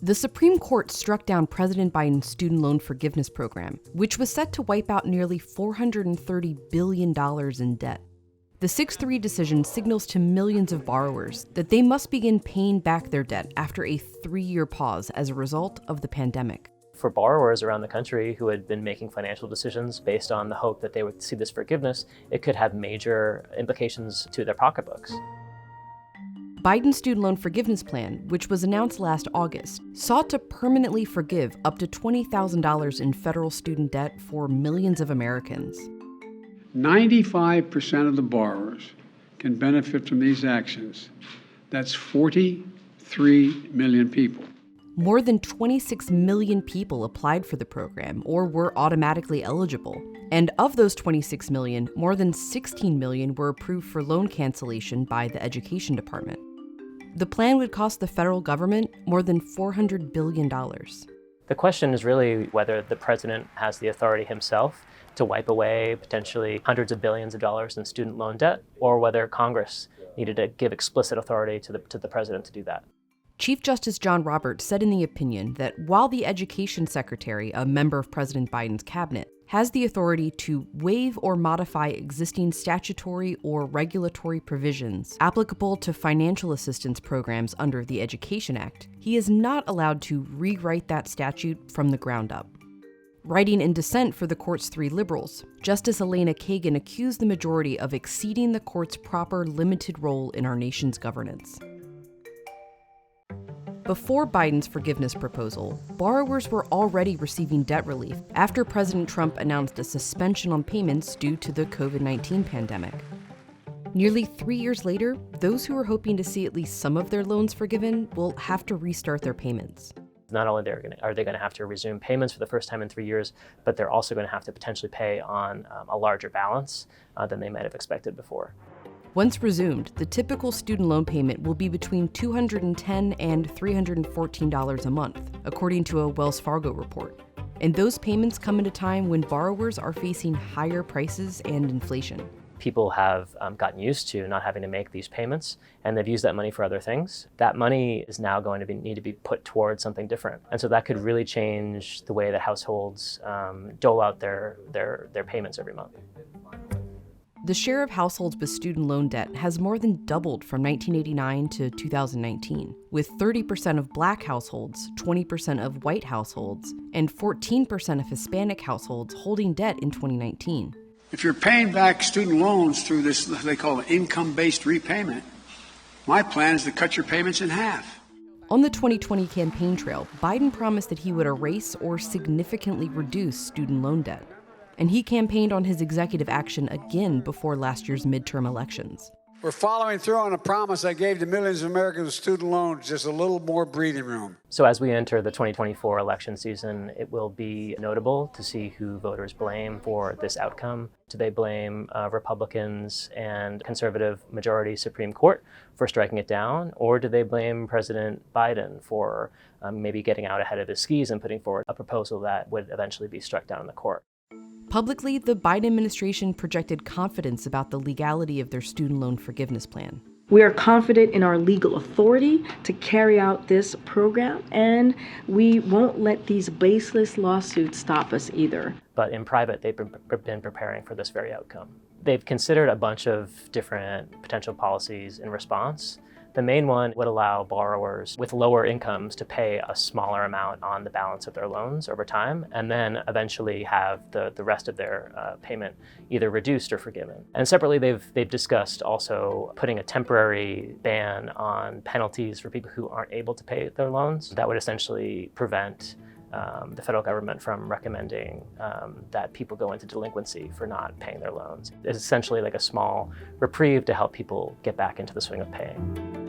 The Supreme Court struck down President Biden's student loan forgiveness program, which was set to wipe out nearly $430 billion in debt. The 6-3 decision signals to millions of borrowers that they must begin paying back their debt after a 3-year pause as a result of the pandemic. For borrowers around the country who had been making financial decisions based on the hope that they would see this forgiveness, it could have major implications to their pocketbooks. Biden's student loan forgiveness plan, which was announced last August, sought to permanently forgive up to $20,000 in federal student debt for millions of Americans. 95% of the borrowers can benefit from these actions. That's 43 million people. More than 26 million people applied for the program or were automatically eligible. And of those 26 million, more than 16 million were approved for loan cancellation by the Education Department. The plan would cost the federal government more than $400 billion. The question is really whether the president has the authority himself to wipe away potentially hundreds of billions of dollars in student loan debt, or whether Congress needed to give explicit authority to the president to do that. Chief Justice John Roberts said in the opinion that while the Education Secretary, a member of President Biden's cabinet, has the authority to waive or modify existing statutory or regulatory provisions applicable to financial assistance programs under the Education Act, he is not allowed to rewrite that statute from the ground up. Writing in dissent for the court's 3 liberals, Justice Elena Kagan accused the majority of exceeding the court's proper limited role in our nation's governance. Before Biden's forgiveness proposal, borrowers were already receiving debt relief after President Trump announced a suspension on payments due to the COVID-19 pandemic. Nearly 3 years later, those who were hoping to see at least some of their loans forgiven will have to restart their payments. Not only are they going to have to resume payments for the first time in 3 years, but they're also going to have to potentially pay on a larger balance than they might have expected before. Once resumed, the typical student loan payment will be between $210 and $314 a month, according to a Wells Fargo report. And those payments come at a time when borrowers are facing higher prices and inflation. People have gotten used to not having to make these payments, and they've used that money for other things. That money is now going to need to be put towards something different. And so that could really change the way that households dole out their payments every month. The share of households with student loan debt has more than doubled from 1989 to 2019, with 30% of Black households, 20% of white households, and 14% of Hispanic households holding debt in 2019. If you're paying back student loans through this, they call it income-based repayment, my plan is to cut your payments in half. On the 2020 campaign trail, Biden promised that he would erase or significantly reduce student loan debt. And he campaigned on his executive action again before last year's midterm elections. We're following through on a promise I gave to millions of Americans with student loans, just a little more breathing room. So as we enter the 2024 election season, it will be notable to see who voters blame for this outcome. Do they blame Republicans and conservative majority Supreme Court for striking it down? Or do they blame President Biden for maybe getting out ahead of his skis and putting forward a proposal that would eventually be struck down in the court? Publicly, the Biden administration projected confidence about the legality of their student loan forgiveness plan. We are confident in our legal authority to carry out this program, and we won't let these baseless lawsuits stop us either. But in private, they've been preparing for this very outcome. They've considered a bunch of different potential policies in response. The main one would allow borrowers with lower incomes to pay a smaller amount on the balance of their loans over time, and then eventually have the rest of their payment either reduced or forgiven. And separately, they've discussed also putting a temporary ban on penalties for people who aren't able to pay their loans. That would essentially prevent the federal government from recommending that people go into delinquency for not paying their loans. It's essentially like a small reprieve to help people get back into the swing of paying.